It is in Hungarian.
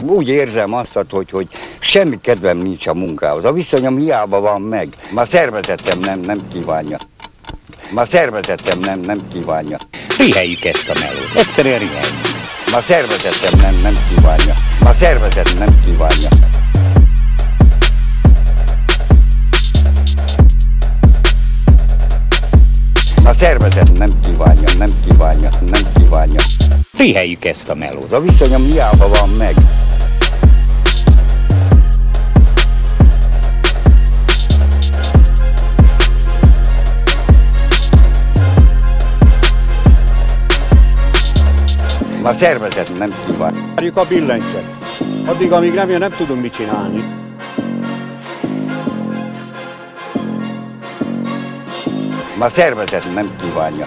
Úgy érzem azt, hogy semmi kedvem nincs a munkához. A viszonyom hiába van meg. Ma szervezetem nem kívánja. Ma szervezetem nem kívánja. Riheljük ezt a melót. Egyszerűen riheljük. Ma szervezetem nem kívánja. Ma szervezetem nem kívánja. A szervezet nem kívánja. Riheljük ezt a melót. A viszonyom hiába van meg. A szervezet nem kívánja. Várjuk a billentyűt. Addig, amíg nem jön, nem tudunk mit csinálni. A szervezet nem kívánja.